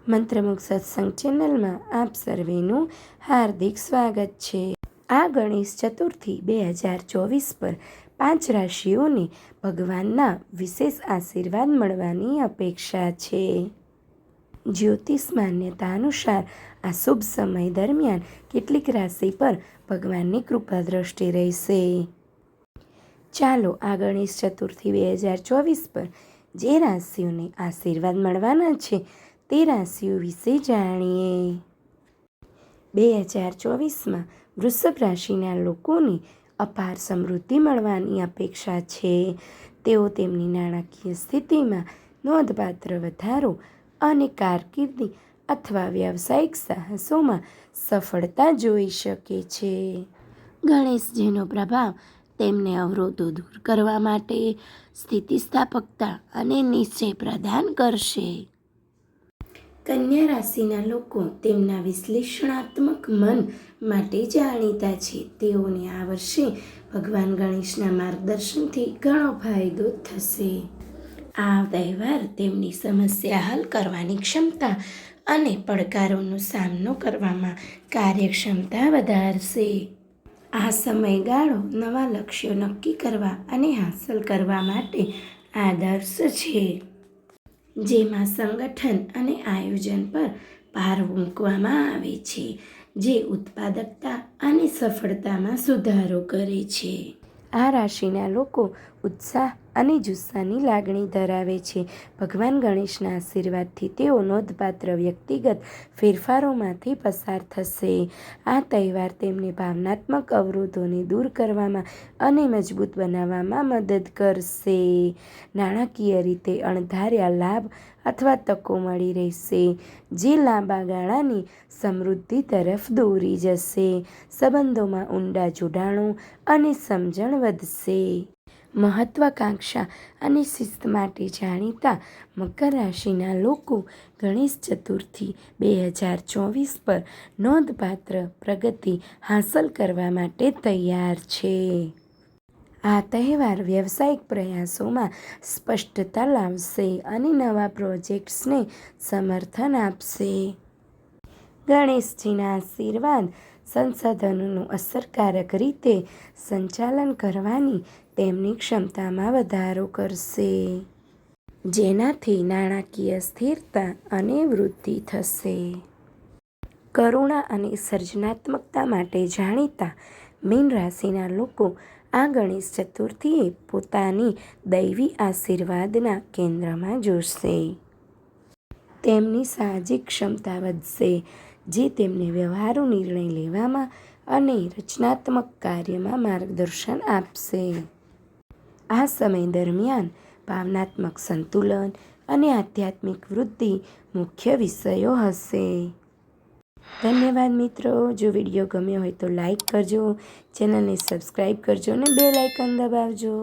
મંત્રમુગ્ધ સત્સંગ ચેનલમાં આપ સર્વેનું હાર્દિક સ્વાગત છે। આ ગણેશ ચતુર્થી 2024 પર 5 રાશિઓને ભગવાનના વિશેષ આશીર્વાદ મળવાની અપેક્ષા છે। જ્યોતિષ માન્યતા અનુસાર આ શુભ સમય દરમિયાન કેટલીક રાશિ પર ભગવાનની કૃપા દ્રષ્ટિ રહેશે। ચાલો આ ગણેશ ચતુર્થી 2024 પર જે રાશિઓને આશીર્વાદ મળવાના છે તે રાશિઓ વિશે જાણીએ। 2024માં વૃષભ રાશિના લોકોને અપાર સમૃદ્ધિ મળવાની અપેક્ષા છે। તેઓ તેમની નાણાકીય સ્થિતિમાં નોંધપાત્ર વધારો અને કારકિર્દી અથવા વ્યવસાયિક સાહસોમાં સફળતા જોઈ શકે છે। ગણેશજીનો પ્રભાવ તેમને અવરોધો દૂર કરવા માટે સ્થિતિસ્થાપકતા અને નિશ્ચય પ્રદાન કરશે। કન્યા રાશિના લોકો તેમના વિશ્લેષણાત્મક મન માટે જાણીતા છે। તેઓને આ વર્ષે ભગવાન ગણેશના માર્ગદર્શનથી ઘણો ફાયદો થશે। આ તહેવાર તેમની સમસ્યા હલ કરવાની ક્ષમતા અને પડકારોનો સામનો કરવામાં કાર્યક્ષમતા વધારશે। આ સમયગાળો નવા લક્ષ્યો નક્કી કરવા અને હાંસલ કરવા માટે આદર્શ છે, જેમાં સંગઠન અને આયોજન પર ભાર મૂકવામાં આવે છે, જે ઉત્પાદકતા અને સફળતામાં સુધારો કરે છે। આ રાશિના લોકો ઉત્સાહ અને જુસ્સાની લાગણી ધરાવે છે। ભગવાન ગણેશના આશીર્વાદથી તેઓ નોંધપાત્ર વ્યક્તિગત ફેરફારોમાંથી પસાર થશે। આ તહેવાર તેમને ભાવનાત્મક અવરોધોને દૂર કરવામાં અને મજબૂત બનાવવામાં મદદ કરશે। નાણાકીય રીતે અણધાર્યા લાભ અથવા તકો મળી રહેશે, જે લાંબા ગાળાની સમૃદ્ધિ તરફ દોરી જશે। સંબંધોમાં ઊંડા જોડાણો અને સમજણ વધશે। મહત્વાકાંક્ષા અને શિસ્ત માટે જાણીતા મકર રાશિના લોકો ગણેશ ચતુર્થી 2024 પર નોંધપાત્ર પ્રગતિ હાંસલ કરવા માટે તૈયાર છે। આ તહેવાર વ્યવસાયિક પ્રયાસોમાં સ્પષ્ટતા લાવશે અને નવા પ્રોજેક્ટ્સને સમર્થન આપશે। ગણેશજીના આશીર્વાદ સંસાધનોનું અસરકારક રીતે સંચાલન કરવાની તેમની ક્ષમતામાં વધારો કરશે, જેનાથી નાણાકીય સ્થિરતા અને વૃદ્ધિ થશે। કરુણા અને સર્જનાત્મકતા માટે જાણીતા મીન રાશિના લોકો આ ગણેશ ચતુર્થીએ પોતાની દૈવી આશીર્વાદના કેન્દ્રમાં જોશે। તેમની સાહજિક ક્ષમતા વધશે, જે તેમને વ્યવહારુ નિર્ણય લેવામાં અને રચનાત્મક કાર્યમાં માર્ગદર્શન આપશે। આ સમય દરમિયાન ભાવનાત્મક સંતુલન અને આધ્યાત્મિક વૃદ્ધિ મુખ્ય વિષયો હશે। ધન્યવાદ મિત્રો। જો વિડીયો ગમ્યો હોય તો લાઈક કરજો, ચેનલને સબસ્ક્રાઈબ કરજો અને બેલ આઇકન દબાવજો।